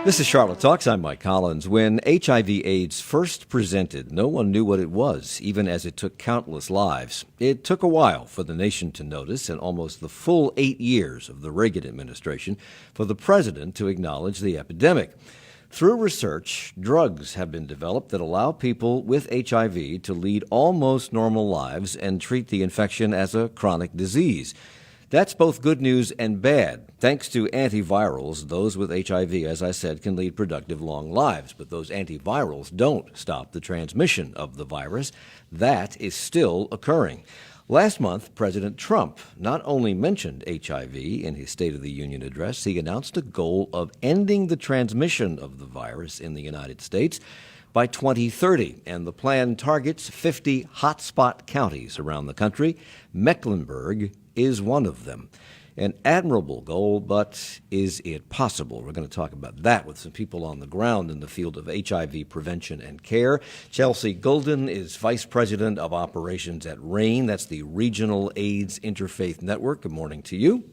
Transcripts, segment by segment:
This is Charlotte Talks. I'm Mike Collins. When HIV/AIDS first presented, no one knew what it was, even as it took countless lives. It took a while for the nation to notice, and almost the full 8 years of the Reagan administration for the president to acknowledge the epidemic. Through research, drugs have been developed that allow people with HIV to lead almost normal lives and treat the infection as a chronic disease. That's both good news and bad. Thanks to antivirals, those with HIV, as I said, can lead productive long lives. But those antivirals don't stop the transmission of the virus. That is still occurring. Last month, President Trump not only mentioned HIV in his State of the Union address, he announced a goal of ending the transmission of the virus in the United States by 2030, and the plan targets 50 hotspot counties around the country. Mecklenburg is one of them. An admirable goal, but is it possible? We're going to talk about that with some people on the ground in the field of HIV prevention and care. Chelsea Golden is Vice President of Operations at RAIN. That's the Regional AIDS Interfaith Network. Good morning to you.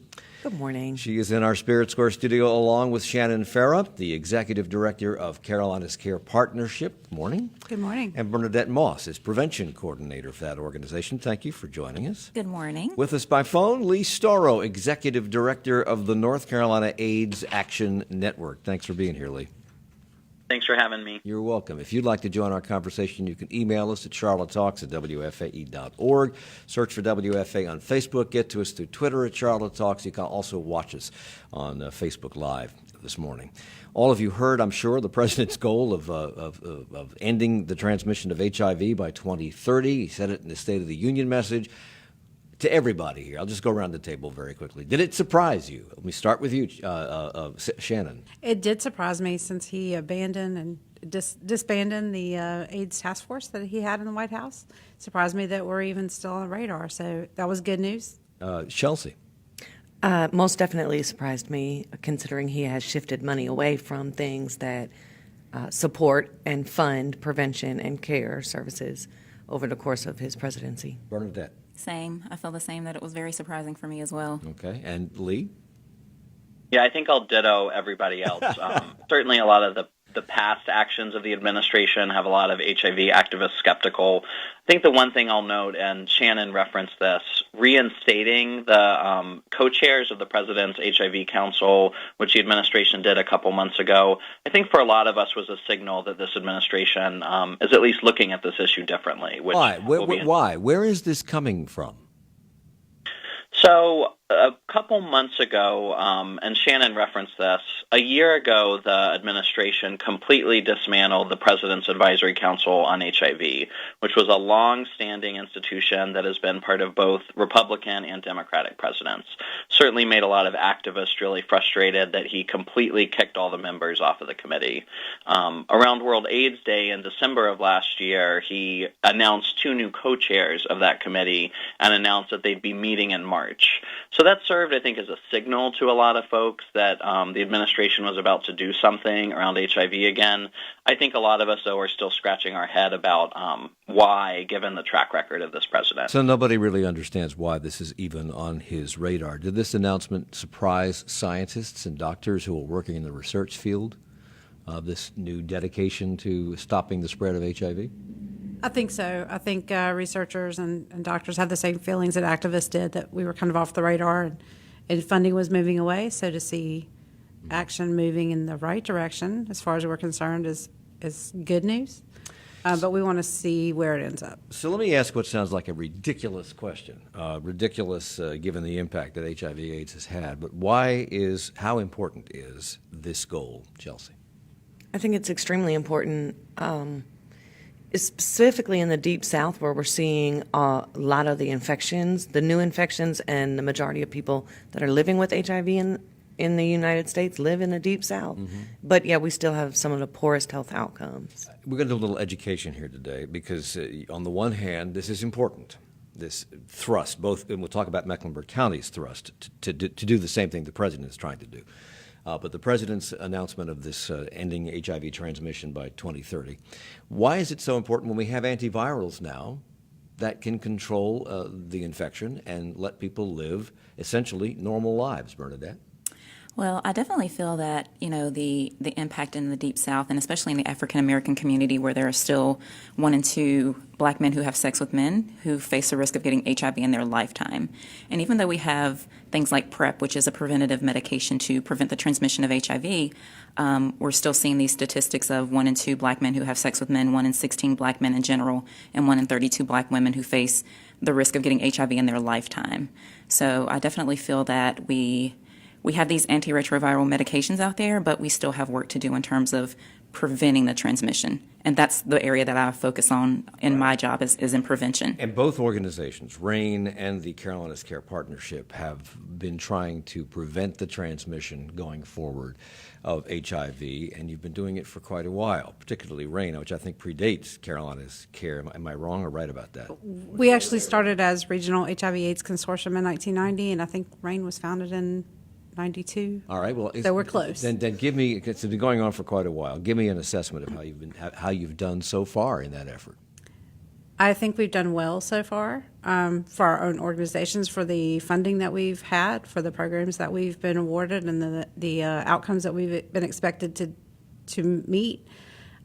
Good morning. She is in our Spirit Square studio along with Shannon Farah, the Executive Director of Carolinas Care Partnership. Good morning. Good morning. And Bernadette Moss is Prevention Coordinator for that organization. Thank you for joining us. Good morning. With us by phone, Lee Storrow, Executive Director of the North Carolina AIDS Action Network. Thanks for being here, Lee. Thanks for having me. You're welcome. If you'd like to join our conversation, you can email us at charlottetalks@wfae.org. Search for WFA on Facebook. Get to us through Twitter at Charlotte Talks. You can also watch us on Facebook Live this morning. All of you heard, I'm sure, the president's goal of ending the transmission of HIV by 2030. He said it in the State of the Union message. To everybody here, I'll just go around the table very quickly. Did it surprise you? Let me start with you, Shannon. It did surprise me since he abandoned and disbanded the AIDS task force that he had in the White House. It surprised me that we're even still on the radar, so that was good news. Chelsea. Most definitely surprised me, considering he has shifted money away from things that support and fund prevention and care services over the course of his presidency. Bernadette. Same. I feel the same, that it was very surprising for me as well. Okay. And Lee? Yeah, I think I'll ditto everybody else. Certainly a lot of the past actions of the administration have a lot of HIV activists skeptical. I think the one thing I'll note, and Shannon referenced this, reinstating the co-chairs of the President's HIV Council, which the administration did a couple months ago, I think for a lot of us was a signal that this administration is at least looking at this issue differently. Which Why? Why? Where is this coming from? So a couple months ago, and Shannon referenced this, a year ago the administration completely dismantled the President's Advisory Council on HIV, which was a long-standing institution that has been part of both Republican and Democratic presidents. Certainly made a lot of activists really frustrated that he completely kicked all the members off of the committee. Around World AIDS Day in December of last year, he announced 2 new co-chairs of that committee and announced that they'd be meeting in March. So that served, I think, as a signal to a lot of folks that the administration was about to do something around HIV again. I think a lot of us, though, are still scratching our head about why, given the track record of this president. So nobody really understands why this is even on his radar. Did this announcement surprise scientists and doctors who are working in the research field, this new dedication to stopping the spread of HIV? I think so. I think researchers and doctors have the same feelings that activists did, that we were kind of off the radar and funding was moving away. So to see action moving in the right direction, as far as we're concerned, is good news. But we want to see where it ends up. So let me ask what sounds like a ridiculous question, ridiculous given the impact that HIV/AIDS has had. But how important is this goal, Chelsea? I think it's extremely important, specifically in the Deep South, where we're seeing a lot of the infections, the new infections, and the majority of people that are living with HIV in the United States live in the Deep South. Mm-hmm. But, yeah, we still have some of the poorest health outcomes. We're going to do a little education here today because, on the one hand, this is important, this thrust, both, and we'll talk about Mecklenburg County's thrust to do the same thing the president is trying to do. But the president's announcement of this ending HIV transmission by 2030, why is it so important when we have antivirals now that can control the infection and let people live essentially normal lives, Bernadette? Well, I definitely feel that, the impact in the Deep South, and especially in the African American community, where there are still 1 in 2 black men who have sex with men who face the risk of getting HIV in their lifetime. And even though we have things like PrEP, which is a preventative medication to prevent the transmission of HIV, we're still seeing these statistics of 1 in 2 black men who have sex with men, 1 in 16 black men in general, and 1 in 32 black women who face the risk of getting HIV in their lifetime. So I definitely feel that we have these antiretroviral medications out there, but we still have work to do in terms of preventing the transmission. And that's the area that I focus on in my job is in prevention. And both organizations, RAIN and the Carolinas Care Partnership, have been trying to prevent the transmission going forward of HIV, and you've been doing it for quite a while, particularly RAIN, which I think predates Carolinas Care. Am I wrong or right about that? We actually started as Regional HIV/AIDS Consortium in 1990, and I think RAIN was founded in 92. All right. Well, so we're close. Then give me. It's been going on for quite a while. Give me an assessment of how you've done so far in that effort. I think we've done well so far for our own organizations, for the funding that we've had, for the programs that we've been awarded, and the outcomes that we've been expected to meet.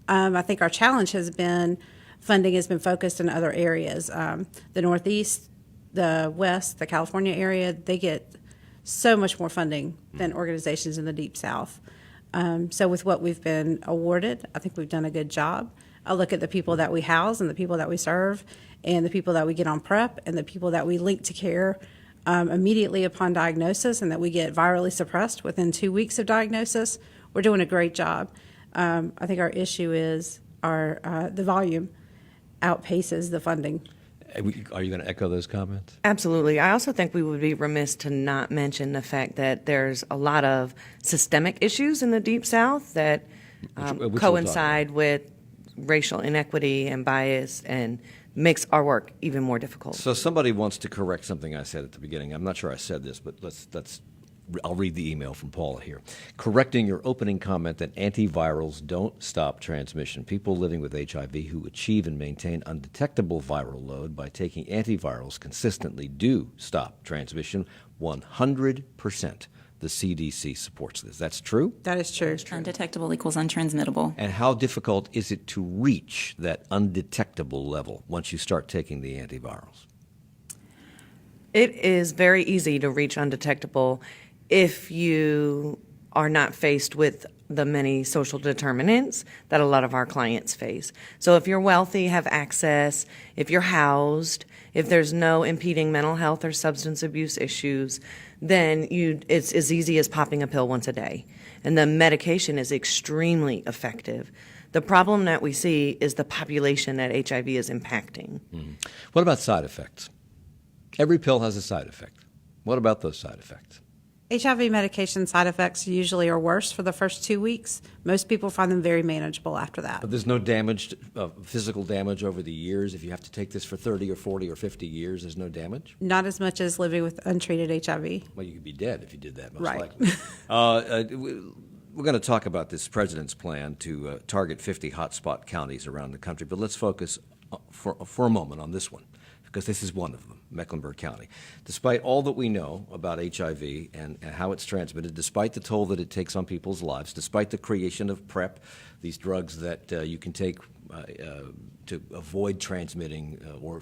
I think our challenge has been funding has been focused in other areas. The Northeast, the West, the California area, they get so much more funding than organizations in the Deep South. So with what we've been awarded, I think we've done a good job. I look at the people that we house and the people that we serve and the people that we get on PrEP and the people that we link to care immediately upon diagnosis and that we get virally suppressed within 2 weeks of diagnosis. We're doing a great job. I think our issue is the volume outpaces the funding. Are you going to echo those comments? Absolutely. I also think we would be remiss to not mention the fact that there's a lot of systemic issues in the Deep South that which coincide with racial inequity and bias and makes our work even more difficult. So somebody wants to correct something I said at the beginning. I'm not sure I said this, but I'll read the email from Paula here. Correcting your opening comment that antivirals don't stop transmission. People living with HIV who achieve and maintain undetectable viral load by taking antivirals consistently do stop transmission 100%. The CDC supports this. That's true? That is true. Undetectable equals untransmittable. And how difficult is it to reach that undetectable level once you start taking the antivirals? It is very easy to reach undetectable if you are not faced with the many social determinants that a lot of our clients face. So if you're wealthy, have access, if you're housed, if there's no impeding mental health or substance abuse issues, then it's as easy as popping a pill once a day. And the medication is extremely effective. The problem that we see is the population that HIV is impacting. Mm-hmm. What about side effects? Every pill has a side effect. What about those side effects? HIV medication side effects usually are worse for the first 2 weeks. Most people find them very manageable after that. But there's no damage, physical damage over the years? If you have to take this for 30 or 40 or 50 years, there's no damage? Not as much as living with untreated HIV. Well, you could be dead if you did that, most Right. likely. We're going to talk about this president's plan to target 50 hotspot counties around the country, but let's focus for a moment on this one, because this is one of them, Mecklenburg County. Despite all that we know about HIV and how it's transmitted, despite the toll that it takes on people's lives, despite the creation of PrEP, these drugs that you can take to avoid transmitting or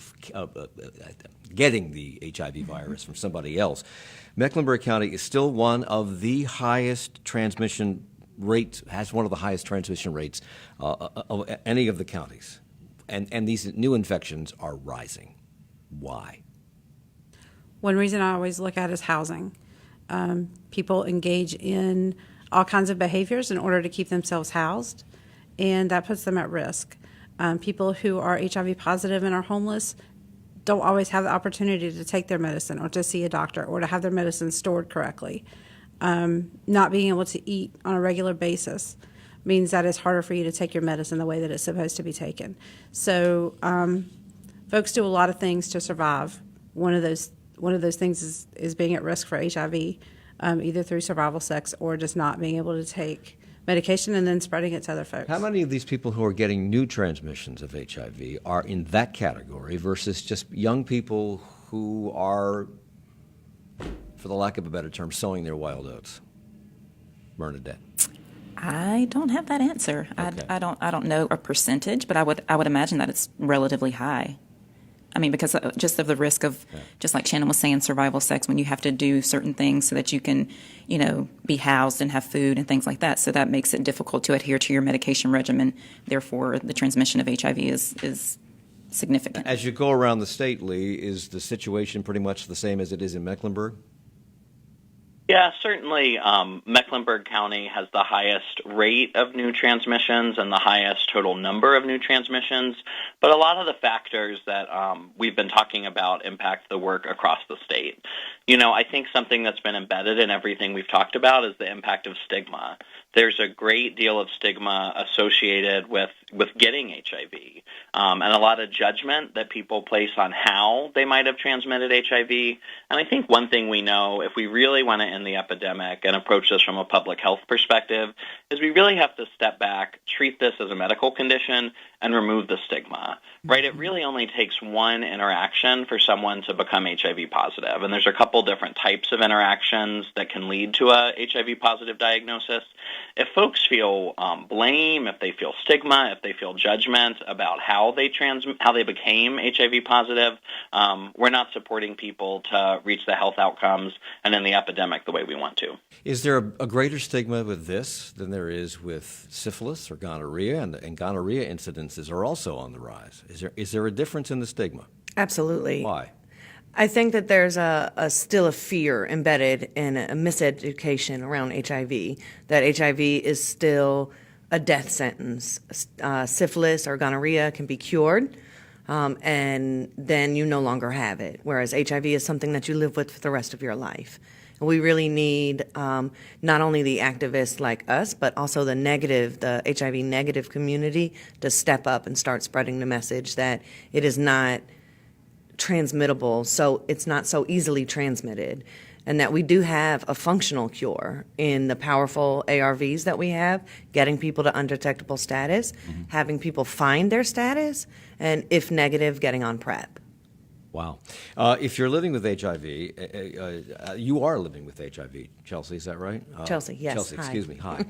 getting the HIV virus from somebody else, Mecklenburg County is still one of the highest transmission rates, has one of the highest transmission rates of any of the counties. And these new infections are rising. Why? One reason I always look at is housing. People engage in all kinds of behaviors in order to keep themselves housed, and that puts them at risk. People who are HIV positive and are homeless don't always have the opportunity to take their medicine or to see a doctor or to have their medicine stored correctly. Not being able to eat on a regular basis means that it's harder for you to take your medicine the way that it's supposed to be taken. So folks do a lot of things to survive. One of those things is being at risk for HIV, either through survival sex or just not being able to take medication and then spreading it to other folks. How many of these people who are getting new transmissions of HIV are in that category versus just young people who are, for the lack of a better term, sowing their wild oats? Bernadette? I don't have that answer. Okay. I don't know a percentage, but I would imagine that it's relatively high. I mean, because just of the risk of, just like Shannon was saying, survival sex, when you have to do certain things so that you can, be housed and have food and things like that. So that makes it difficult to adhere to your medication regimen. Therefore, the transmission of HIV is significant. As you go around the state, Lee, is the situation pretty much the same as it is in Mecklenburg? Yeah, certainly Mecklenburg County has the highest rate of new transmissions and the highest total number of new transmissions, but a lot of the factors that we've been talking about impact the work across the state. I think something that's been embedded in everything we've talked about is the impact of stigma. There's a great deal of stigma associated with getting HIV, and a lot of judgment that people place on how they might have transmitted HIV. And I think one thing we know, if we really want to end the epidemic and approach this from a public health perspective, is we really have to step back, treat this as a medical condition, and remove the stigma, right? It really only takes one interaction for someone to become HIV positive, and there's a couple different types of interactions that can lead to a HIV positive diagnosis. If folks feel blame, if they feel stigma, if they feel judgment about how they became HIV positive, we're not supporting people to reach the health outcomes and end the epidemic the way we want to. Is there a greater stigma with this than there is with syphilis or gonorrhea? And gonorrhea incidences are also on the rise. Is there a difference in the stigma? Absolutely. Why? I think that there's still a fear embedded in a miseducation around HIV, that HIV is still a death sentence. Syphilis or gonorrhea can be cured, and then you no longer have it, whereas HIV is something that you live with for the rest of your life. And we really need not only the activists like us, but also the HIV negative community to step up and start spreading the message that it is not transmittable, so it's not so easily transmitted, and that we do have a functional cure in the powerful ARVs that we have, getting people to undetectable status, having people find their status, and if negative, getting on PrEP. Wow. If you're living with HIV, you are living with HIV, Chelsea, is that right? Chelsea, yes. Chelsea, Hi. excuse me, hi.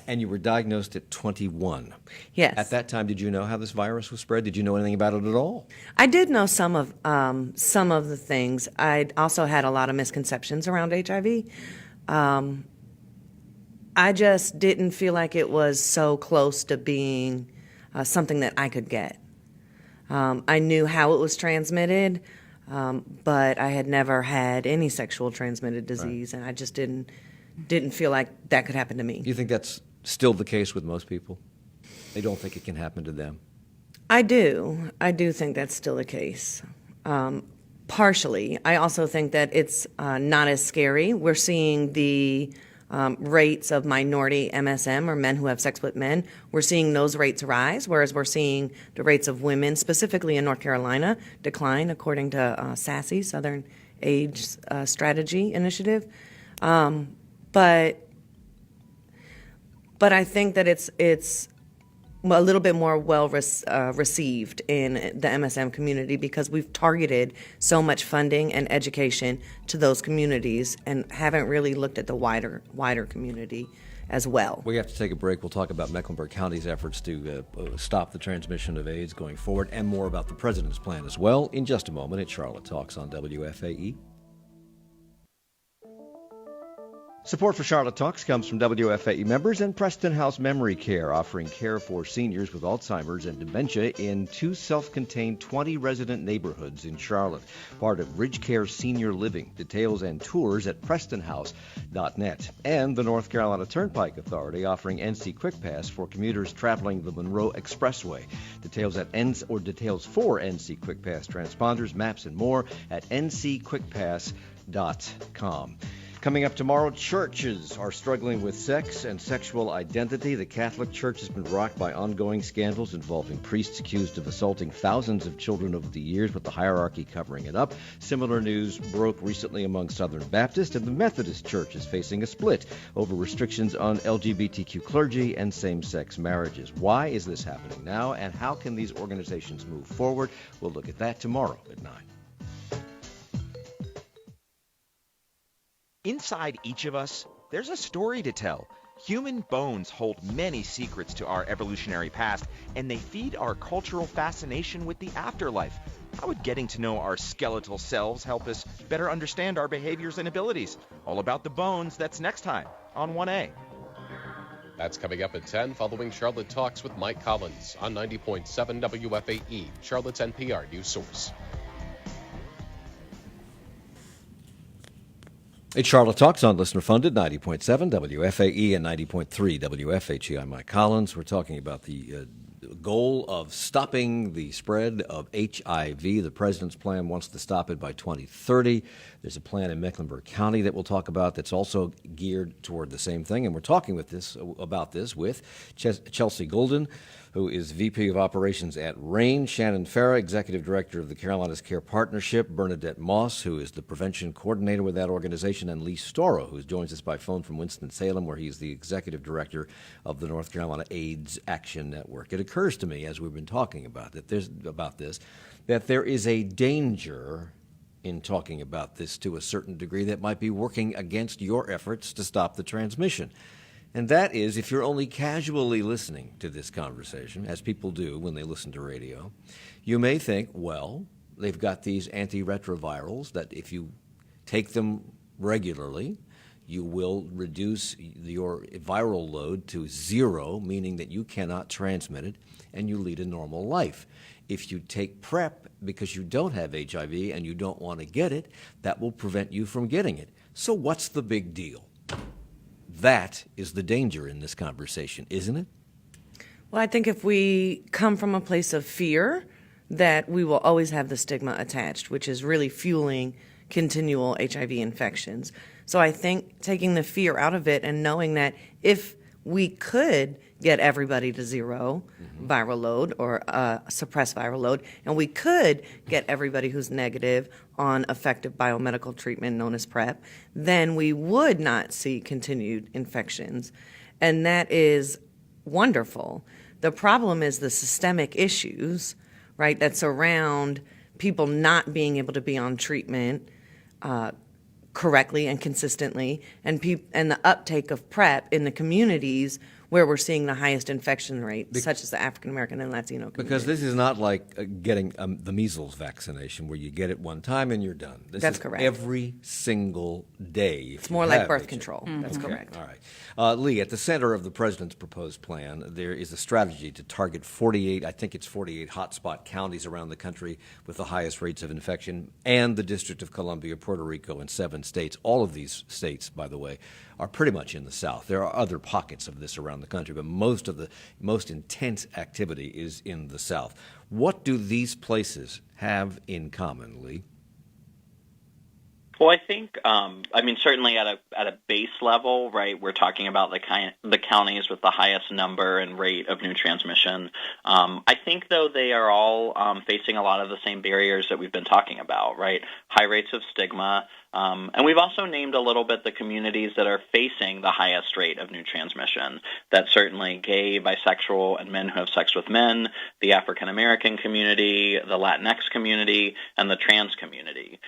And you were diagnosed at 21. Yes. At that time, did you know how this virus was spread? Did you know anything about it at all? I did know some of the things. I also had a lot of misconceptions around HIV. I just didn't feel like it was so close to being something that I could get. I knew how it was transmitted, but I had never had any sexual transmitted disease, and I just didn't feel like that could happen to me. You think that's still the case with most people? They don't think it can happen to them? I do. I do think that's still the case. Partially. I also think that it's not as scary. We're seeing the rates of minority MSM, or men who have sex with men, we're seeing those rates rise, whereas we're seeing the rates of women, specifically in North Carolina, decline, according to SASE, Southern AIDS Strategy Initiative. But I think that it's a little bit more well received in the MSM community because we've targeted so much funding and education to those communities and haven't really looked at the wider community as well. We have to take a break. We'll talk about Mecklenburg County's efforts to stop the transmission of AIDS going forward, and more about the president's plan as well in just a moment at Charlotte Talks on WFAE. Support for Charlotte Talks comes from WFAE members and Preston House Memory Care, offering care for seniors with Alzheimer's and dementia in 2 self-contained 20-resident neighborhoods in Charlotte, part of Ridge Care Senior Living. Details and tours at prestonhouse.net. And the North Carolina Turnpike Authority offering NC Quick Pass for commuters traveling the Monroe Expressway. Details for NC Quick Pass transponders, maps, and more at ncquickpass.com. Coming up tomorrow, churches are struggling with sex and sexual identity. The Catholic Church has been rocked by ongoing scandals involving priests accused of assaulting thousands of children over the years, with the hierarchy covering it up. Similar news broke recently among Southern Baptist, and the Methodist Church is facing a split over restrictions on LGBTQ clergy and same-sex marriages. Why is this happening now, and how can these organizations move forward? We'll look at that tomorrow at 9. Inside each of us there's a story to tell. Human bones hold many secrets to our evolutionary past, and they feed our cultural fascination with the afterlife. How would getting to know our skeletal selves help us better understand our behaviors and abilities? All about the bones, that's next time on 1A. That's coming up at 10 following Charlotte Talks with Mike Collins on 90.7 WFAE, Charlotte's NPR news source. It's Charlotte Talks on listener-funded 90.7 WFAE and 90.3 WFHE. I'm Mike Collins. We're talking about the goal of stopping the spread of HIV. The president's plan wants to stop it by 2030. There's a plan in Mecklenburg County that we'll talk about that's also geared toward the same thing. And we're talking about this with Chelsea Golden, who is VP of Operations at RAIN, Shannon Farah, Executive Director of the Carolinas Care Partnership, Bernadette Moss, who is the Prevention Coordinator with that organization, and Lee Storrow, who joins us by phone from Winston-Salem, where he's the Executive Director of the North Carolina AIDS Action Network. It occurs to me, as we've been talking about this, that there is a danger in talking about this to a certain degree that might be working against your efforts to stop the transmission. And that is, if you're only casually listening to this conversation, as people do when they listen to radio, you may think, well, they've got these antiretrovirals that if you take them regularly, you will reduce your viral load to zero, meaning that you cannot transmit it, and you lead a normal life. If you take PrEP because you don't have HIV and you don't want to get it, that will prevent you from getting it. So what's the big deal? That is the danger in this conversation, isn't it? Well, I think if we come from a place of fear, that we will always have the stigma attached, which is really fueling continual HIV infections. So I think taking the fear out of it and knowing that if we could get everybody to zero viral load or suppress viral load, and we could get everybody who's negative on effective biomedical treatment known as PrEP, then we would not see continued infections. And that is wonderful. The problem is the systemic issues, right, that surround people not being able to be on treatment correctly and consistently, and the uptake of PrEP in the communities where we're seeing the highest infection rate, such as the African American and Latino community. Because this is not like getting the measles vaccination where you get it one time and you're done. That's correct. Every single day. It's more like birth control. That's correct. All right. Lee, at the center of the president's proposed plan, there is a strategy to target 48 hotspot counties around the country with the highest rates of infection, and the District of Columbia, Puerto Rico, and 7 states. All of these states, by the way, are pretty much in the South. There are other pockets of this around the country, but most of the most intense activity is in the South. What do these places have in common, Lee? Well, I think, certainly at a base level, right, we're talking about the counties with the highest number and rate of new transmission. I think, though, they are all facing a lot of the same barriers that we've been talking about, right? High rates of stigma. And we've also named a little bit the communities that are facing the highest rate of new transmission. That's certainly gay, bisexual, and men who have sex with men, the African American community, the Latinx community, and the trans community.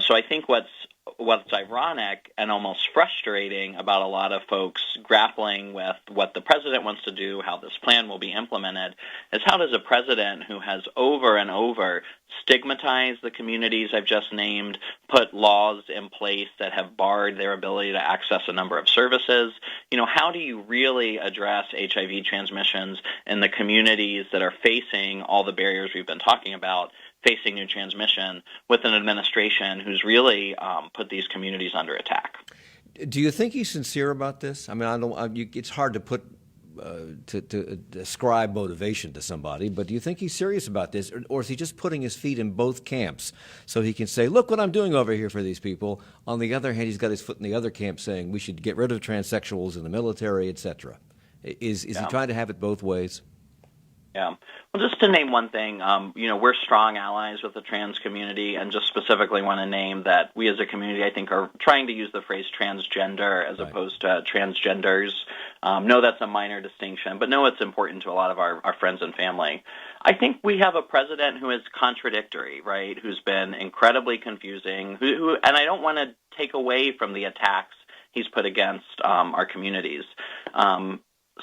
So I think what's ironic and almost frustrating about a lot of folks grappling with what the president wants to do, how this plan will be implemented, is how does a president who has over and over stigmatized the communities I've just named, put laws in place that have barred their ability to access a number of services, how do you really address HIV transmissions in the communities that are facing all the barriers we've been talking about, facing new transmission, with an administration who's really put these communities under attack? Do you think he's sincere about this? I mean, it's hard to put to ascribe motivation to somebody, but do you think he's serious about this, or is he just putting his feet in both camps so he can say, look what I'm doing over here for these people? On the other hand, he's got his foot in the other camp saying we should get rid of transsexuals in the military, etc. Is he trying to have it both ways? Yeah. Well, just to name one thing, we're strong allies with the trans community, and just specifically want to name that we as a community, I think, are trying to use the phrase transgender as opposed to transgenders. No, that's a minor distinction, but no, it's important to a lot of our friends and family. I think we have a president who is contradictory, right, who's been incredibly confusing, and I don't want to take away from the attacks he's put against our communities.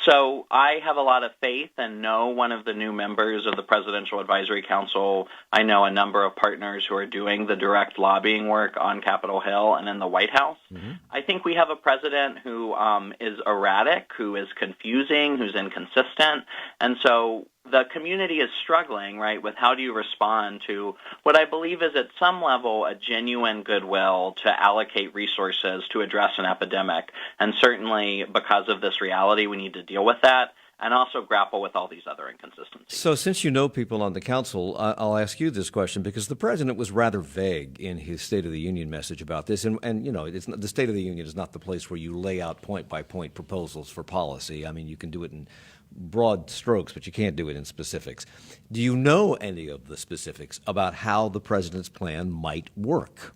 So I have a lot of faith and know one of the new members of the Presidential Advisory Council. I know a number of partners who are doing the direct lobbying work on Capitol Hill and in the White House. Mm-hmm. I think we have a president who is erratic, who is confusing, who's inconsistent. And so the community is struggling, right, with how do you respond to what I believe is at some level a genuine goodwill to allocate resources to address an epidemic. And certainly because of this reality, we need to deal with that and also grapple with all these other inconsistencies. So since you know people on the council, I'll ask you this question because the president was rather vague in his State of the Union message about this. And you know, the State of the Union is not the place where you lay out point-by-point proposals for policy. I mean, you can do it in broad strokes, but you can't do it in specifics. Do you know any of the specifics about how the president's plan might work?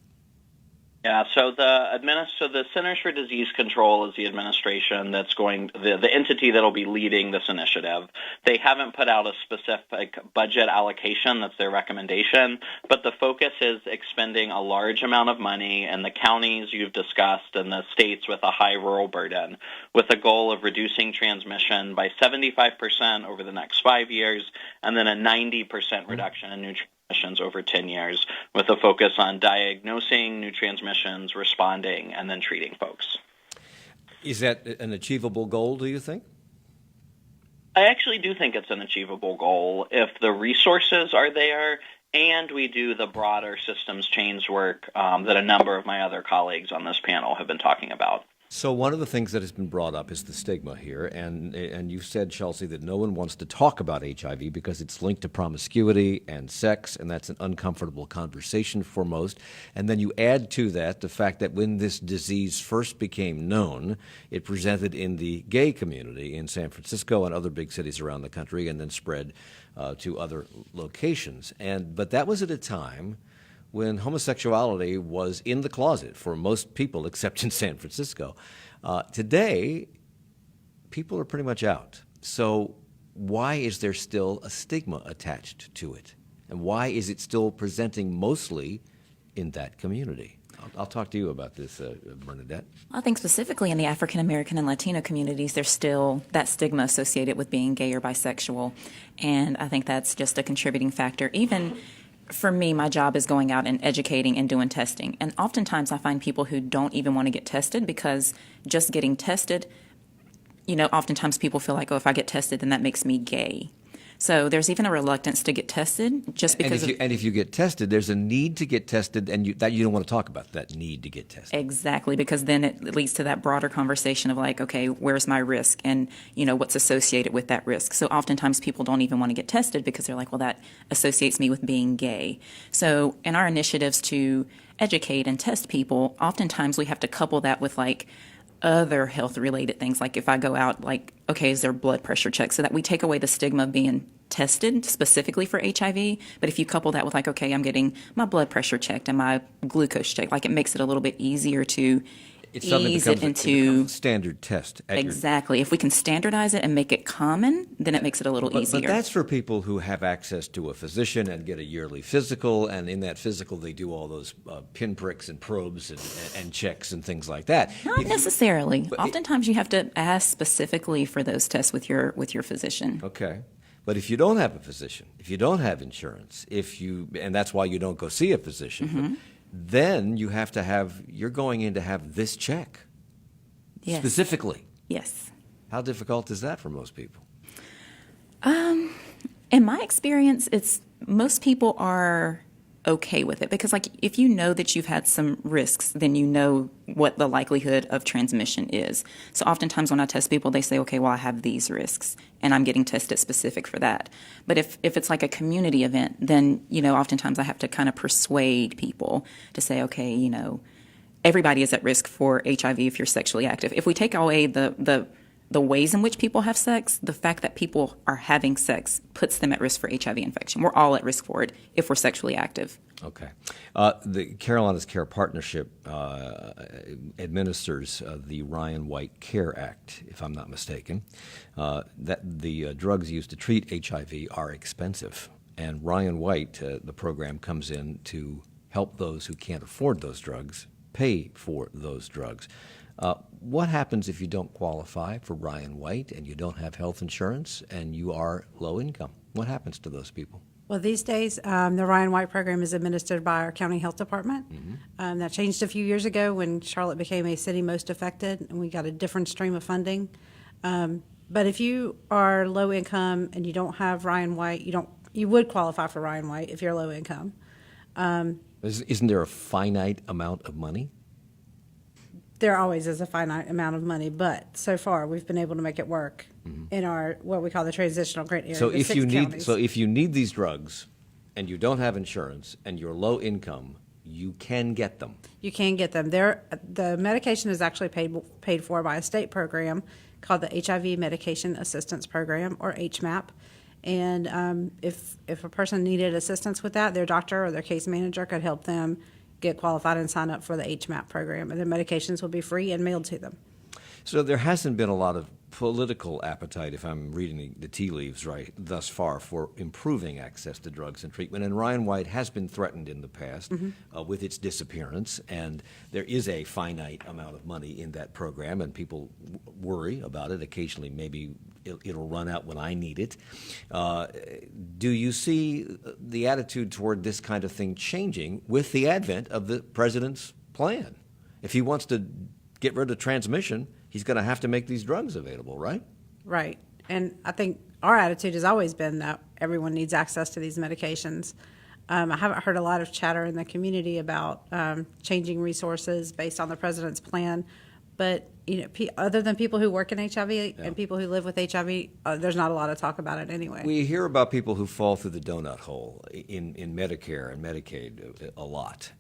Yeah, so the Centers for Disease Control is the administration that's the entity that'll be leading this initiative. They haven't put out a specific budget allocation, that's their recommendation, but the focus is expending a large amount of money in the counties you've discussed and the states with a high rural burden, with a goal of reducing transmission by 75% over the next 5 years, and then a 90% reduction in new transmissions over 10 years, with a focus on diagnosing new transmissions, responding, and then treating folks. Is that an achievable goal, do you think? I actually do think it's an achievable goal if the resources are there and we do the broader systems change work that a number of my other colleagues on this panel have been talking about. So one of the things that has been brought up is the stigma here, and you said, Chelsea, that no one wants to talk about HIV because it's linked to promiscuity and sex, and that's an uncomfortable conversation for most. And then you add to that the fact that when this disease first became known, it presented in the gay community in San Francisco and other big cities around the country, and then spread to other locations. But that was at a time when homosexuality was in the closet for most people, except in San Francisco. Today, people are pretty much out. So why is there still a stigma attached to it? And why is it still presenting mostly in that community? I'll talk to you about this, Bernadette. I think specifically in the African American and Latino communities, there's still that stigma associated with being gay or bisexual. And I think that's just a contributing factor. Even for me, my job is going out and educating and doing testing. And oftentimes I find people who don't even want to get tested because just getting tested, oftentimes people feel like, oh, if I get tested, then that makes me gay. So there's even a reluctance to get tested just because and if you get tested, there's a need to get tested, and you don't want to talk about that need to get tested. Exactly, because then it leads to that broader conversation of like, okay, where's my risk, and what's associated with that risk. So oftentimes people don't even want to get tested because they're like, well, that associates me with being gay. So in our initiatives to educate and test people, oftentimes we have to couple that with like other health-related things, like if I go out, like, okay, is there blood pressure check? So that we take away the stigma of being tested specifically for HIV. But if you couple that with like, okay, I'm getting my blood pressure checked and my glucose checked, like it makes it a little bit easier to ease it into a standard test. Exactly. If we can standardize it and make it common, then it makes it a little easier. But that's for people who have access to a physician and get a yearly physical, and in that physical they do all those pinpricks and probes and checks and things like that. Not necessarily. Oftentimes you have to ask specifically for those tests with your physician. Okay. But if you don't have a physician, if you don't have insurance, and that's why you don't go see a physician, Mm-hmm. then you're going in to have this check. Yes. Specifically. Yes. How difficult is that for most people? In my experience, most people are okay with it because, like, if you know that you've had some risks, then you know what the likelihood of transmission is. So oftentimes when I test people, they say, okay, well, I have these risks, and I'm getting tested specific for that. But if it's like a community event, then, oftentimes I have to kind of persuade people to say, okay, everybody is at risk for HIV if you're sexually active. If we take away the ways in which people have sex, the fact that people are having sex puts them at risk for HIV infection. We're all at risk for it if we're sexually active. Okay. The Carolinas Care Partnership administers the Ryan White Care Act, if I'm not mistaken. That the drugs used to treat HIV are expensive. And Ryan White, the program, comes in to help those who can't afford those drugs pay for those drugs. What happens if you don't qualify for Ryan White and you don't have health insurance and you are low income? What happens to those people? Well, these days, the Ryan White program is administered by our county health department. That changed a few years ago when Charlotte became a city most affected, and we got a different stream of funding. But if you are low income and you don't have Ryan White, you would qualify for Ryan White if you're low income. Isn't there a finite amount of money? There always is a finite amount of money, but so far we've been able to make it work in our what we call the transitional grant area. So the if 6 you need, counties. so if you need these drugs, and you don't have insurance, and you're low income, you can get them. You can get them. The medication is actually paid for by a state program called the HIV Medication Assistance Program, or HMAP. And if a person needed assistance with that, their doctor or their case manager could help them get qualified and sign up for the HMAP program. And the medications will be free and mailed to them. So there hasn't been a lot of political appetite, if I'm reading the tea leaves right, thus far, for improving access to drugs and treatment. And Ryan White has been threatened in the past with its disappearance, and there is a finite amount of money in that program, and people worry about it. Occasionally, maybe it'll run out when I need it. Do you see the attitude toward this kind of thing changing with the advent of the president's plan? If he wants to get rid of transmission, he's going to have to make these drugs available, right? Right. And I think our attitude has always been that everyone needs access to these medications. I haven't heard a lot of chatter in the community about changing resources based on the president's plan. But other than people who work in HIV and people who live with HIV, there's not a lot of talk about it anyway. We hear about people who fall through the donut hole in Medicare and Medicaid a lot.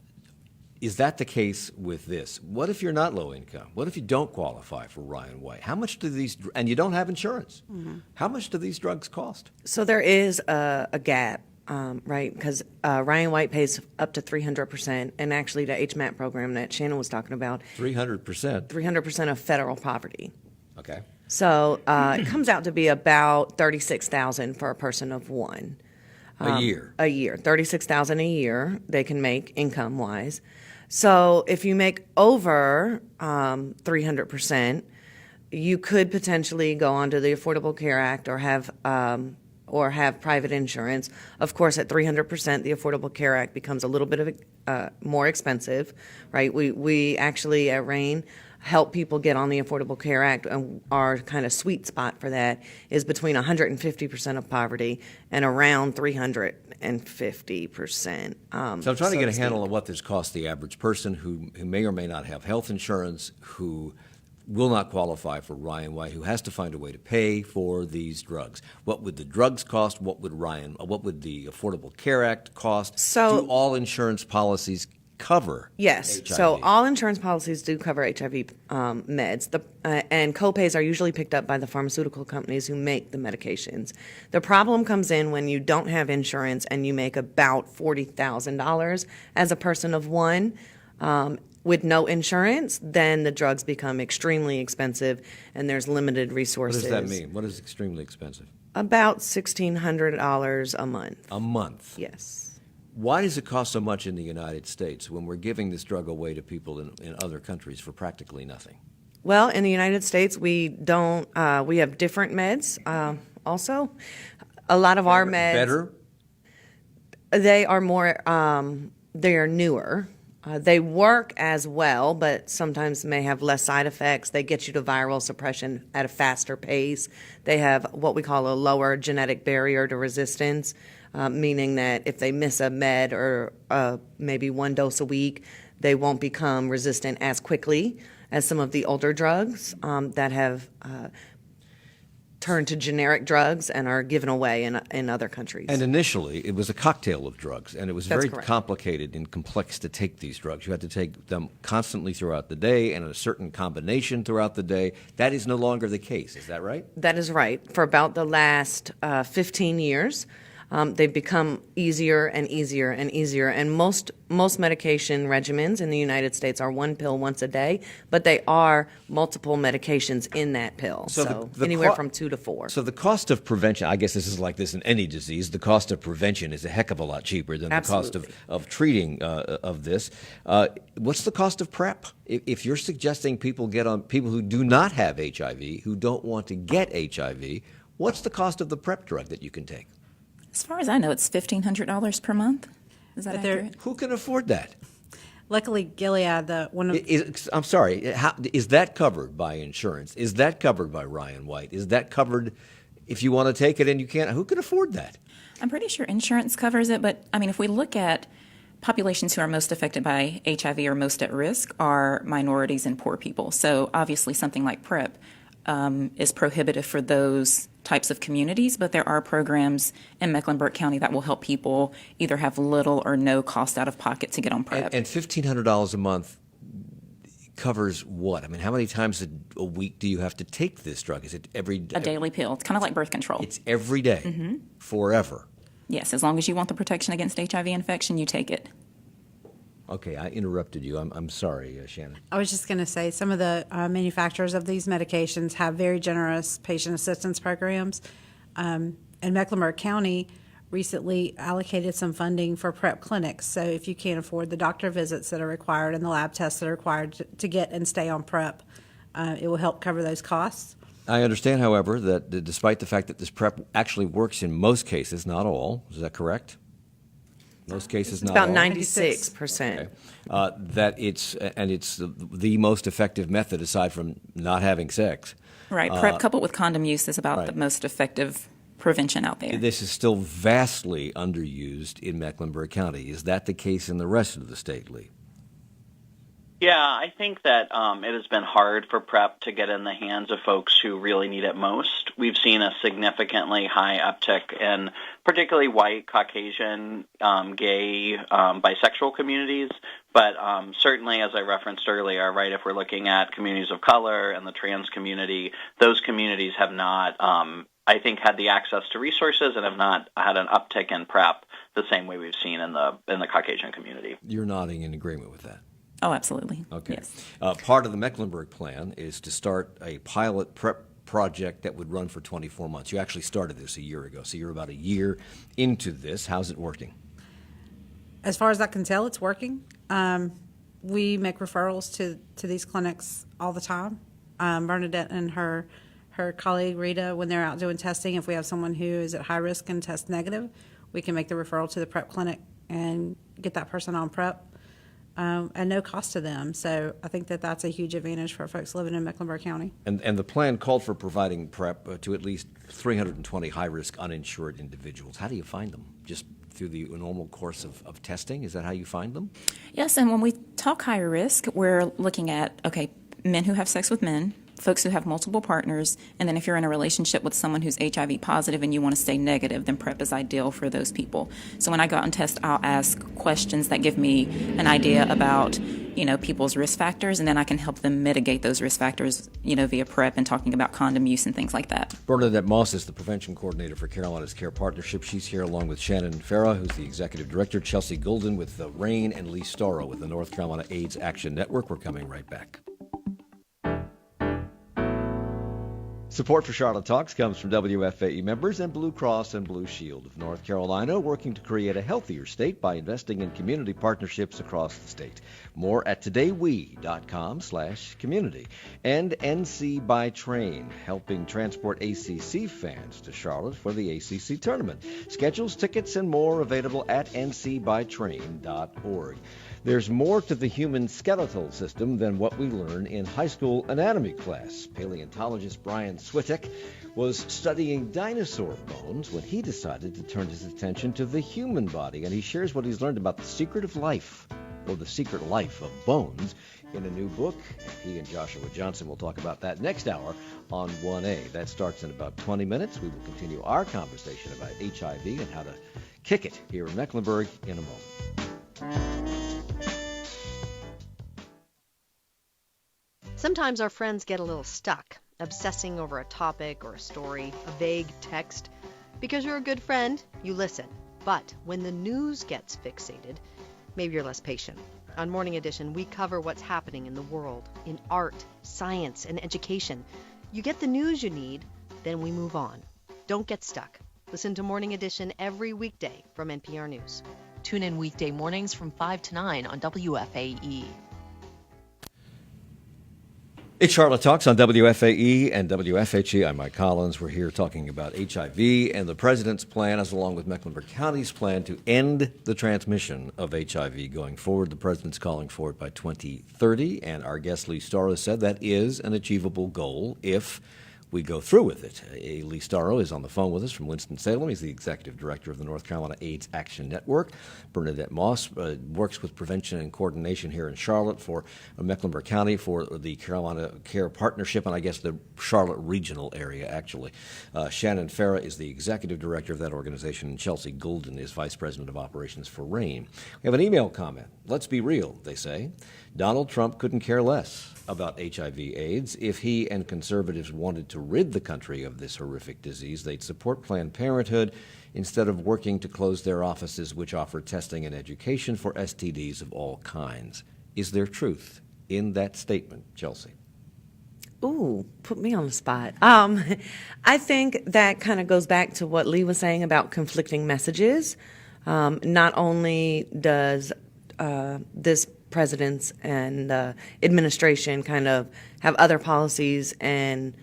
Is that the case with this? What if you're not low income? What if you don't qualify for Ryan White? How much do these, and you don't have insurance, how much do these drugs cost? So there is a gap, right? Because Ryan White pays up to 300%, and actually the HMAP program that Shannon was talking about, 300%? 300% of federal poverty. Okay. So it comes out to be about $36,000 for a person of one. A year? A year. $36,000 a year they can make income-wise. So if you make over 300%, you could potentially go onto the Affordable Care Act or have private insurance. Of course, at 300%, the Affordable Care Act becomes a little bit of more expensive, right? We actually at RAIN help people get on the Affordable Care Act, and our kind of sweet spot for that is between 150% of poverty and around 350%. So I'm trying to get a handle on what this costs the average person who may or may not have health insurance, who will not qualify for Ryan White, who has to find a way to pay for these drugs. What would the drugs cost? What would the Affordable Care Act cost? So, do all insurance policies cover yes. HIV? So all insurance policies do cover HIV meds, and copays are usually picked up by the pharmaceutical companies who make the medications. The problem comes in when you don't have insurance and you make about $40,000 as a person of one. With no insurance, then the drugs become extremely expensive, and there's limited resources. What does that mean? What is extremely expensive? About $1,600 a month. A month? Yes. Why does it cost so much in the United States when we're giving this drug away to people in other countries for practically nothing? Well, in the United States, we don't. We have different meds. Also, a lot of our meds Better? They are more. They are newer. They work as well, but sometimes may have less side effects. They get you to viral suppression at a faster pace. They have what we call a lower genetic barrier to resistance, meaning that if they miss a med or maybe one dose a week, they won't become resistant as quickly as some of the older drugs that have turned to generic drugs and are given away in other countries. And initially, it was a cocktail of drugs, and it was That's very correct. complicated and complex to take these drugs. You had to take them constantly throughout the day and in a certain combination throughout the day. That is no longer the case. Is that right? That is right. For about the last 15 years, they've become easier and easier and easier. And most medication regimens in the United States are one pill once a day, but they are multiple medications in that pill. So, anywhere from 2 to 4. So the cost of prevention, I guess this is like this in any disease, the cost of prevention is a heck of a lot cheaper than Absolutely. the cost of treating of this. What's the cost of PrEP? If you're suggesting people who do not have HIV, who don't want to get HIV, what's the cost of the PrEP drug that you can take? As far as I know, it's $1,500 per month. Is that accurate? Who can afford that? Luckily, Gilead, I'm sorry, is that covered by insurance? Is that covered by Ryan White? Is that covered if you want to take it and you can't? Who can afford that? I'm pretty sure insurance covers it, but I mean, if we look at populations who are most affected by HIV or most at risk are minorities and poor people. So obviously something like PrEP is prohibitive for those types of communities, but there are programs in Mecklenburg County that will help people either have little or no cost out of pocket to get on PrEP. And $1,500 a month covers what? I mean, how many times a week do you have to take this drug? Is it A daily pill. It's kind of like birth control. It's every day, forever. Yes, as long as you want the protection against HIV infection, you take it. Okay, I interrupted you. I'm sorry, Shannon. I was just going to say some of the manufacturers of these medications have very generous patient assistance programs. And Mecklenburg County recently allocated some funding for PrEP clinics. So if you can't afford the doctor visits that are required and the lab tests that are required to get and stay on PrEP, it will help cover those costs. I understand, however, that despite the fact that this PrEP actually works in most cases, not all, is that correct? Most cases, not About all. 96%. Okay. That it's the most effective method aside from not having sex. Right. PrEP coupled with condom use is about the most effective prevention out there. This is still vastly underused in Mecklenburg County. Is that the case in the rest of the state, Lee? Yeah, I think that it has been hard for PrEP to get in the hands of folks who really need it most. We've seen a significantly high uptick in particularly white, Caucasian, gay, bisexual communities, but certainly, as I referenced earlier, right, if we're looking at communities of color and the trans community, those communities have not, I think, had the access to resources and have not had an uptick in PrEP the same way we've seen in the Caucasian community. You're nodding in agreement with that. Oh, absolutely. Okay. Yes. Part of the Mecklenburg plan is to start a pilot PrEP project that would run for 24 months. You actually started this a year ago, so you're about a year into this. How's it working? As far as I can tell, it's working. We make referrals to these clinics all the time. Bernadette and her colleague Rita, when they're out doing testing, if we have someone who is at high risk and tests negative, we can make the referral to the PrEP clinic and get that person on PrEP. And no cost to them. So I think that that's a huge advantage for folks living in Mecklenburg County. And the plan called for providing PrEP to at least 320 high-risk uninsured individuals. How do you find them? Just through the normal course of testing? Is that how you find them? Yes, and when we talk high risk, we're looking at, men who have sex with men, folks who have multiple partners, and then if you're in a relationship with someone who's HIV positive and you want to stay negative, then PrEP is ideal for those people. So when I go out and test, I'll ask questions that give me an idea about, people's risk factors, and then I can help them mitigate those risk factors, via PrEP and talking about condom use and things like that. Bernadette Moss is the prevention coordinator for Carolina's Care Partnership. She's here along with Shannon Farah, who's the executive director, Chelsea Golden with the RAIN, and Lee Storrow with the North Carolina AIDS Action Network. We're coming right back. Support for Charlotte Talks comes from WFAE members and Blue Cross and Blue Shield of North Carolina, working to create a healthier state by investing in community partnerships across the state. More at todaywe.com/community. And NC by Train, helping transport ACC fans to Charlotte for the ACC tournament. Schedules, tickets, and more available at ncbytrain.org. There's more to the human skeletal system than what we learn in high school anatomy class. Paleontologist Brian Switek was studying dinosaur bones when he decided to turn his attention to the human body, and he shares what he's learned about the secret of life, or the secret life of bones, in a new book. He and Joshua Johnson will talk about that next hour on 1A. That starts in about 20 minutes. We will continue our conversation about HIV and how to kick it here in Mecklenburg in a moment. Sometimes our friends get a little stuck, obsessing over a topic or a story, a vague text. Because you're a good friend, you listen. But when the news gets fixated, maybe you're less patient. On Morning Edition, we cover what's happening in the world, in art, science, and education. You get the news you need, then we move on. Don't get stuck. Listen to Morning Edition every weekday from NPR News. Tune in weekday mornings from 5 to 9 on WFAE. It's Charlotte Talks on WFAE and WFHE. I'm Mike Collins. We're here talking about HIV and the president's plan, as along with Mecklenburg County's plan to end the transmission of HIV going forward. The president's calling for it by 2030, and our guest Lee Starrow said that is an achievable goal if we go through with it. Lee Starrow is on the phone with us from Winston-Salem. He's the executive director of the North Carolina AIDS Action Network. Bernadette Moss works with prevention and coordination here in Charlotte for Mecklenburg County for the Carolina Care Partnership, and I guess the Charlotte regional area, actually. Shannon Farah is the executive director of that organization, and Chelsea Goulden is vice president of operations for RAIN. We have an email comment. Let's be real, they say. Donald Trump couldn't care less about HIV/AIDS. If he and conservatives wanted to rid the country of this horrific disease, they'd support Planned Parenthood instead of working to close their offices, which offer testing and education for STDs of all kinds. Is there truth in that statement, Chelsea? Ooh, put me on the spot. I think that kind of goes back to what Lee was saying about conflicting messages. Not only does this president's and administration kind of have other policies and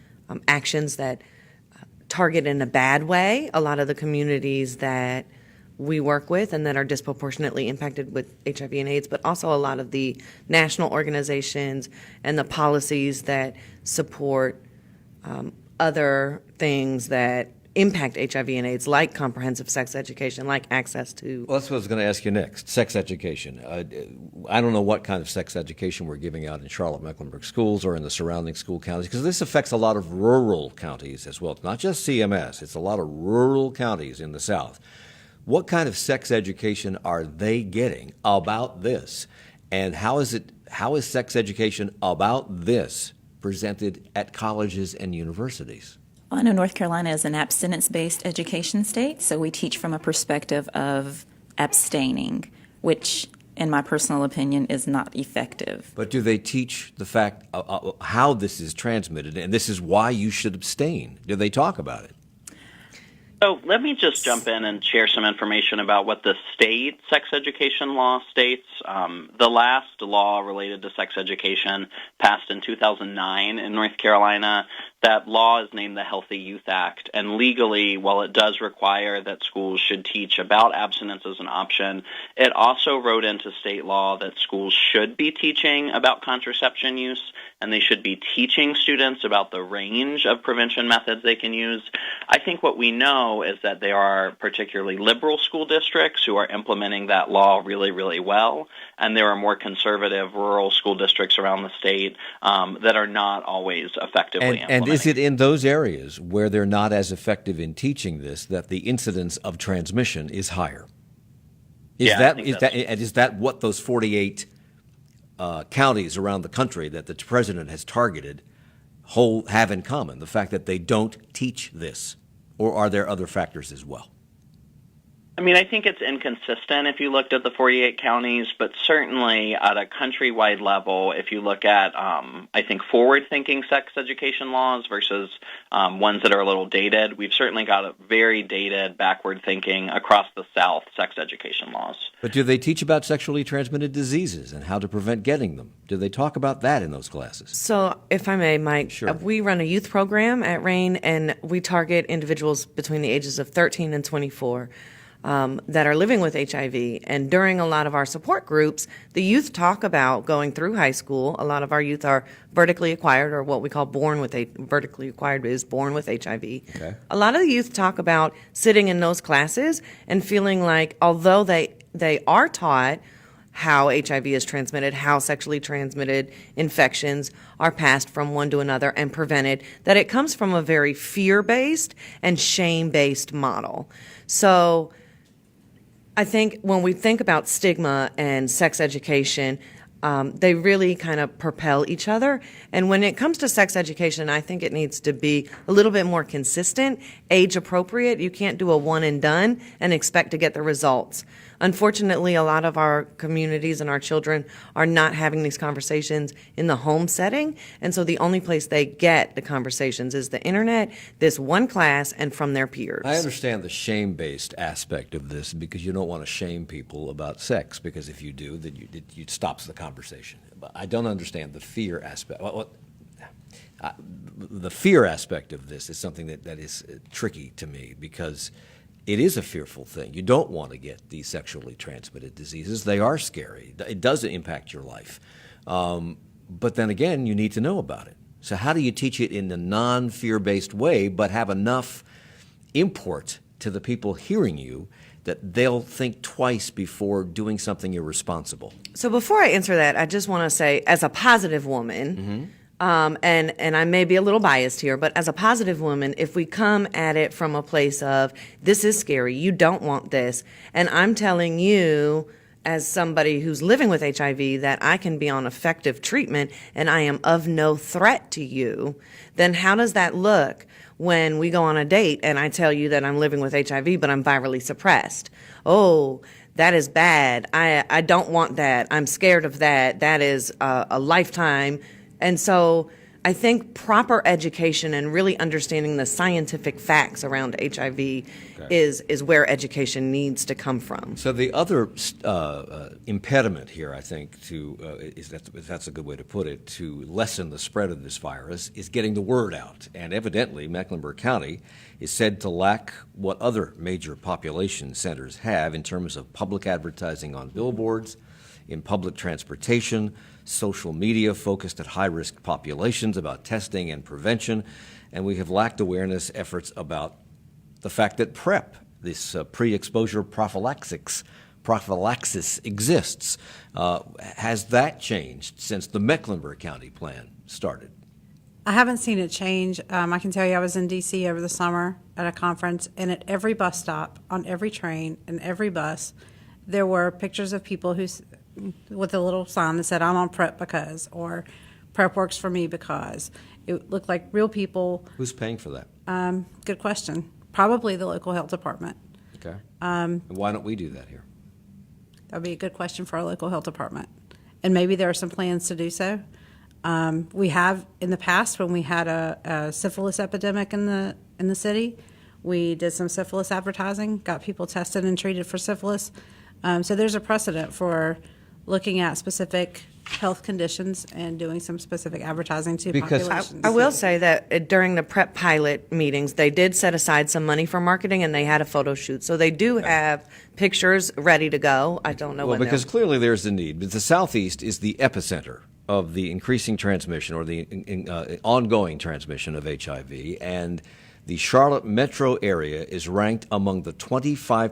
actions that target in a bad way a lot of the communities that we work with and that are disproportionately impacted with HIV and AIDS, but also a lot of the national organizations and the policies that support other things that impact HIV and AIDS, like comprehensive sex education, like access to... Well, that's what I was going to ask you next, sex education. I don't know what kind of sex education we're giving out in Charlotte-Mecklenburg schools or in the surrounding school counties, because this affects a lot of rural counties as well. It's not just CMS, it's a lot of rural counties in the South. What kind of sex education are they getting about this? And how is sex education about this presented at colleges and universities? Well, I know North Carolina is an abstinence-based education state, so we teach from a perspective of abstaining, which, in my personal opinion, is not effective. But do they teach the fact how this is transmitted, and this is why you should abstain? Do they talk about it? So let me just jump in and share some information about what the state sex education law states. The last law related to sex education passed in 2009 in North Carolina. That law is named the Healthy Youth Act, and legally, while it does require that schools should teach about abstinence as an option, it also wrote into state law that schools should be teaching about contraception use, and they should be teaching students about the range of prevention methods they can use. I think what we know is that there are particularly liberal school districts who are implementing that law really, really well, and there are more conservative rural school districts around the state that are not always effectively implementing. And is it in those areas where they're not as effective in teaching this that the incidence of transmission is higher? Is that what those 48 counties around the country that the president has targeted have in common, the fact that they don't teach this? Or are there other factors as well? I mean, I think it's inconsistent if you looked at the 48 counties, but certainly at a countrywide level, if you look at, I think, forward-thinking sex education laws versus ones that are a little dated, we've certainly got a very dated, backward-thinking, across the South sex education laws. But do they teach about sexually transmitted diseases and how to prevent getting them? Do they talk about that in those classes? So, if I may, Mike, Sure. We run a youth program at RAIN, and we target individuals between the ages of 13 and 24. That are living with HIV. And during a lot of our support groups, the youth talk about going through high school. A lot of our youth are vertically acquired, or what we call vertically acquired is born with HIV. Okay. A lot of the youth talk about sitting in those classes and feeling like, although they are taught how HIV is transmitted, how sexually transmitted infections are passed from one to another and prevented, that it comes from a very fear-based and shame-based model. So I think when we think about stigma and sex education, They really kind of propel each other. And when it comes to sex education, I think it needs to be a little bit more consistent, age appropriate. You can't do a one and done and expect to get the results. Unfortunately, a lot of our communities and our children are not having these conversations in the home setting. And so the only place they get the conversations is the internet, this one class, and from their peers. I understand the shame-based aspect of this because you don't want to shame people about sex, because if you do, then it stops the conversation. But I don't understand the fear aspect. The fear aspect of this is something that is tricky to me, because it is a fearful thing. You don't want to get these sexually transmitted diseases. They are scary. It does impact your life. But then again, you need to know about it. So how do you teach it in a non-fear-based way but have enough import to the people hearing you that they'll think twice before doing something irresponsible? So before I answer that, I just want to say, as a positive woman, and I may be a little biased here, but as a positive woman, if we come at it from a place of, this is scary, you don't want this, and I'm telling you as somebody who's living with HIV that I can be on effective treatment and I am of no threat to you, then how does that look when we go on a date and I tell you that I'm living with HIV but I'm virally suppressed? Oh, that is bad. I don't want that. I'm scared of that. That is a lifetime. And so I think proper education and really understanding the scientific facts around HIV is where education needs to come from. So the other impediment here, I think, if that's a good way to put it, to lessen the spread of this virus is getting the word out. And evidently, Mecklenburg County is said to lack what other major population centers have in terms of public advertising on billboards, in public transportation, social media focused at high-risk populations about testing and prevention, and we have lacked awareness efforts about the fact that PrEP, this pre-exposure prophylaxis exists. Has that changed since the Mecklenburg County plan started? I haven't seen it change. I can tell you I was in D.C. over the summer at a conference, and at every bus stop, on every train, and every bus, there were pictures of people with a little sign that said, I'm on PrEP because, or PrEP works for me because. It looked like real people. Who's paying for that? Good question. Probably the local health department. Okay. And why don't we do that here? That would be a good question for our local health department. And maybe there are some plans to do so. We have in the past, when we had a syphilis epidemic in the city, we did some syphilis advertising, got people tested and treated for syphilis. So there's a precedent for looking at specific health conditions and doing some specific advertising to populations. I will say that during the PrEP pilot meetings, they did set aside some money for marketing, and they had a photo shoot. So they do have pictures ready to go. I don't know when because clearly there's a need. But the Southeast is the epicenter of the increasing transmission or the ongoing transmission of HIV, and the Charlotte metro area is ranked among the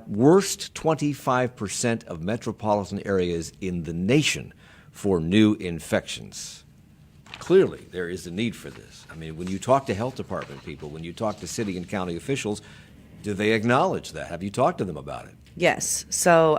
worst 25% of metropolitan areas in the nation for new infections. Clearly, there is a need for this. I mean, when you talk to health department people, when you talk to city and county officials, do they acknowledge that? Have you talked to them about it? Yes. So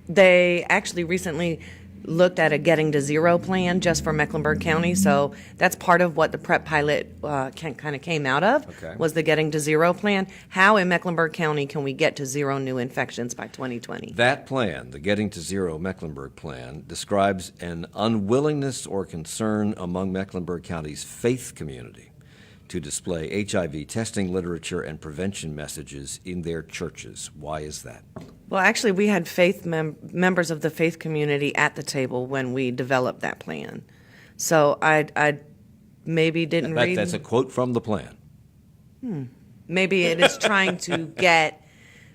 they actually recently looked at a Getting to Zero plan just for Mecklenburg County. So that's part of what the PrEP pilot kind of came out of, was the Getting to Zero plan. How in Mecklenburg County can we get to zero new infections by 2020? That plan, the Getting to Zero Mecklenburg plan, describes an unwillingness or concern among Mecklenburg County's faith community to display HIV testing literature and prevention messages in their churches. Why is that? Well, actually, we had faith members of the faith community at the table when we developed that plan. So I maybe didn't read. That's a quote from the plan. Maybe it is trying to get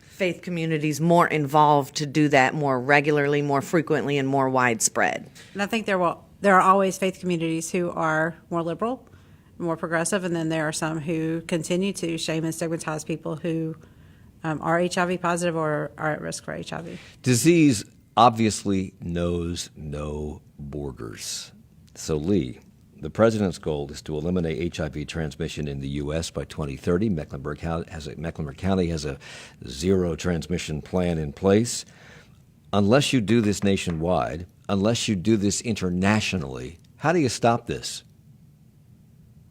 faith communities more involved to do that more regularly, more frequently, and more widespread. And I think there are always faith communities who are more liberal, more progressive, and then there are some who continue to shame and stigmatize people who are HIV positive or are at risk for HIV. Disease obviously knows no borders. So, Lee, the president's goal is to eliminate HIV transmission in the U.S. by 2030. Mecklenburg County has a zero transmission plan in place. Unless you do this nationwide, unless you do this internationally. How do you stop this?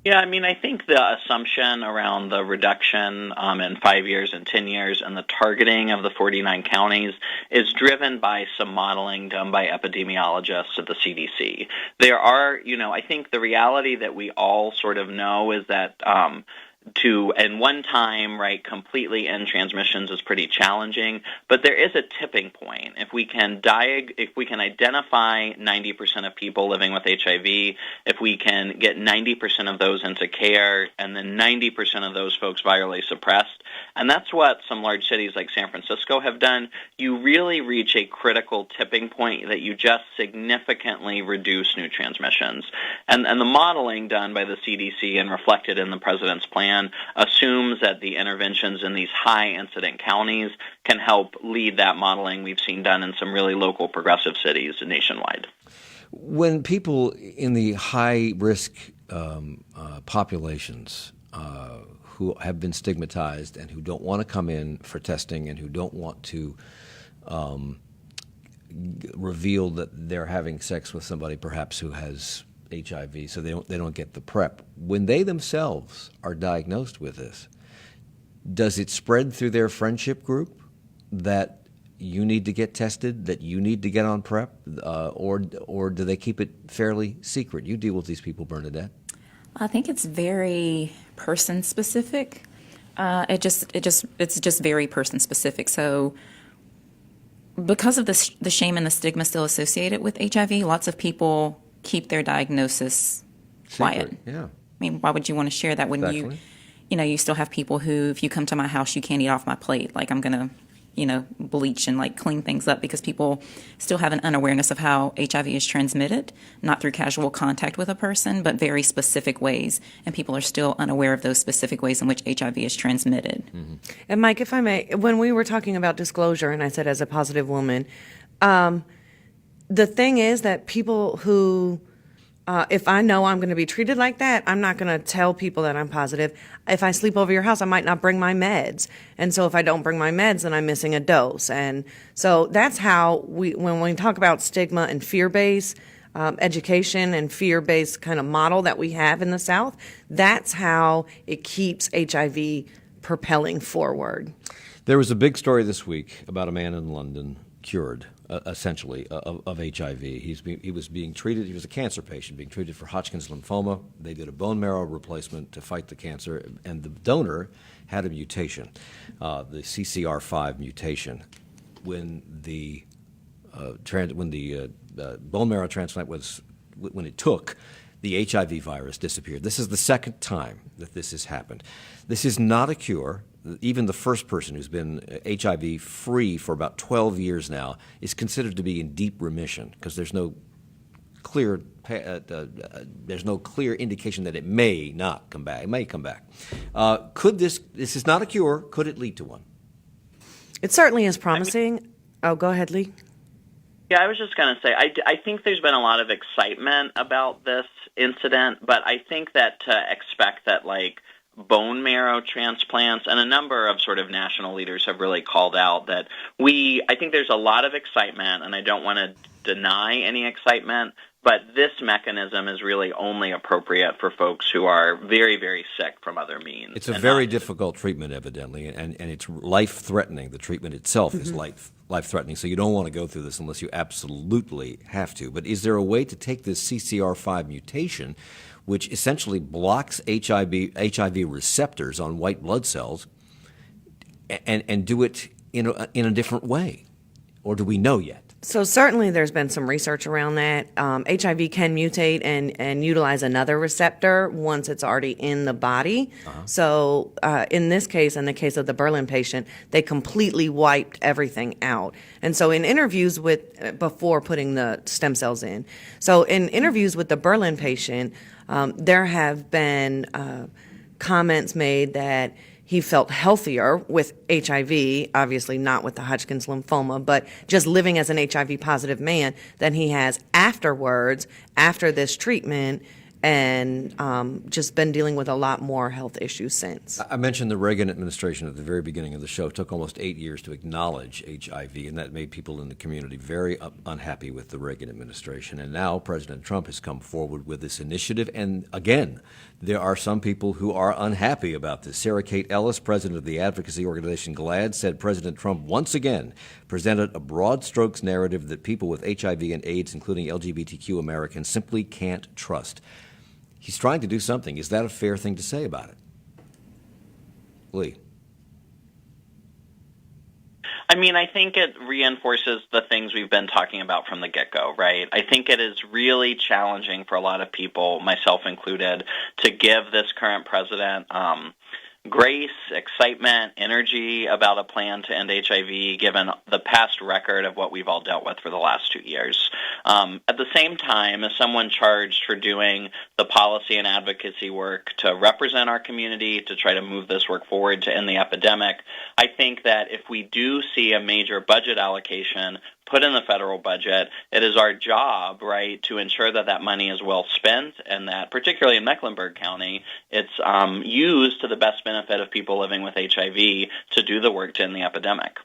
Yeah, I mean, I think the assumption around the reduction in 5 years and 10 years and the targeting of the 49 counties is driven by some modeling done by epidemiologists at the CDC. There are, I think the reality that we all sort of know is that in one time, right, completely end transmissions is pretty challenging, but there is a tipping point. If we can identify 90% of people living with HIV, if we can get 90% of those into care, and then 90% of those folks virally suppressed, and that's what some large cities like San Francisco have done, you really reach a critical tipping point that you just significantly reduce new transmissions. And the modeling done by the CDC and reflected in the president's plan assumes that the interventions in these high-incident counties can help lead that modeling we've seen done in some really local progressive cities nationwide. When people in the high-risk populations who have been stigmatized and who don't want to come in for testing and who don't want to reveal that they're having sex with somebody perhaps who has HIV, so they don't get the PrEP. When they themselves are diagnosed with this, does it spread through their friendship group that you need to get tested, that you need to get on PrEP, or do they keep it fairly secret? You deal with these people, Bernadette. I think it's very person specific. It's just very person specific. So because of the shame and the stigma still associated with HIV, lots of people keep their diagnosis quiet. Yeah. I mean, why would you want to share that when Exactly. you still have people who, if you come to my house, you can't eat off my plate. Like, I'm going to, bleach and like clean things up, because people still have an unawareness of how HIV is transmitted, not through casual contact with a person, but very specific ways. And people are still unaware of those specific ways in which HIV is transmitted. Mm-hmm. And Mike, if I may, when we were talking about disclosure, and I said as a positive woman, the thing is that people who, if I know I'm going to be treated like that, I'm not going to tell people that I'm positive. If I sleep over your house, I might not bring my meds. And so if I don't bring my meds, then I'm missing a dose. And so that's how when we talk about stigma and fear-based education and fear-based kind of model that we have in the South, that's how it keeps HIV propelling forward. There was a big story this week about a man in London cured, essentially, of HIV. He was being treated. He was a cancer patient being treated for Hodgkin's lymphoma. They did a bone marrow replacement to fight the cancer, and the donor had a mutation, the CCR5 mutation. When the bone marrow transplant when it took, the HIV virus disappeared. This is the second time that this has happened. This is not a cure. Even the first person who's been HIV free for about 12 years now is considered to be in deep remission, because there's no clear indication that it may not come back. It may come back. This is not a cure. Could it lead to one? It certainly is promising. Oh, go ahead, Lee. Yeah, I was just going to say, I think there's been a lot of excitement about this incident, but I think that to expect that, like, bone marrow transplants, and a number of sort of national leaders have really called out that I think there's a lot of excitement, and I don't want to deny any excitement, but this mechanism is really only appropriate for folks who are very, very sick from other means. It's a very difficult treatment, evidently, and it's life-threatening. The treatment itself is life-threatening, so you don't want to go through this unless you absolutely have to. But is there a way to take this CCR5 mutation, which essentially blocks HIV receptors on white blood cells, and do it in a different way? Or do we know yet? So certainly there's been some research around that. HIV can mutate and utilize another receptor once it's already in the body. So in this case, in the case of the Berlin patient, they completely wiped everything out. And so in interviews before putting the stem cells in, so in interviews with the Berlin patient, there have been comments made that he felt healthier with HIV, obviously not with the Hodgkin's lymphoma, but just living as an HIV-positive man than he has afterwards, after this treatment, and just been dealing with a lot more health issues since. I mentioned the Reagan administration at the very beginning of the show. It took almost 8 years to acknowledge HIV, and that made people in the community very unhappy with the Reagan administration. And now President Trump has come forward with this initiative, and again, there are some people who are unhappy about this. Sarah Kate Ellis, president of the advocacy organization GLAAD, said President Trump once again presented a broad strokes narrative that people with HIV and AIDS, including LGBTQ Americans, simply can't trust. He's trying to do something. Is that a fair thing to say about it? Lee. I mean, I think it reinforces the things we've been talking about from the get-go, right? I think it is really challenging for a lot of people, myself included, to give this current president grace, excitement, energy about a plan to end HIV, given the past record of what we've all dealt with for the last 2 years. At the same time, as someone charged for doing the policy and advocacy work to represent our community, to try to move this work forward to end the epidemic, I think that if we do see a major budget allocation put in the federal budget, it is our job, right, to ensure that that money is well spent and that, particularly in Mecklenburg County, it's used to the best benefit of people living with HIV to do the work to end the epidemic.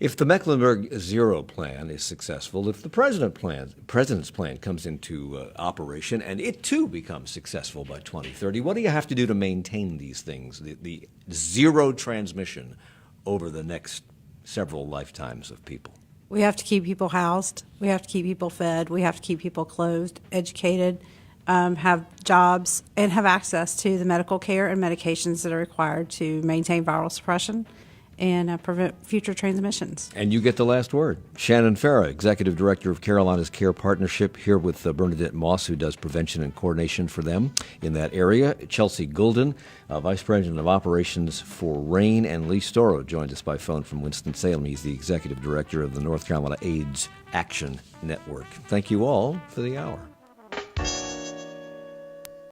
If the Mecklenburg Zero plan is successful, if the president's plan comes into operation and it too becomes successful by 2030, what do you have to do to maintain these things, the zero transmission over the next several lifetimes of people? We have to keep people housed. We have to keep people fed. We have to keep people clothed, educated, have jobs, and have access to the medical care and medications that are required to maintain viral suppression and prevent future transmissions. And you get the last word. Shannon Farah, Executive Director of Carolina's Care Partnership, here with Bernadette Moss, who does prevention and coordination for them in that area. Chelsea Goulden, Vice President of Operations for RAIN, and Lee Storrow joined us by phone from Winston-Salem. He's the Executive Director of the North Carolina AIDS Action Network. Thank you all for the hour.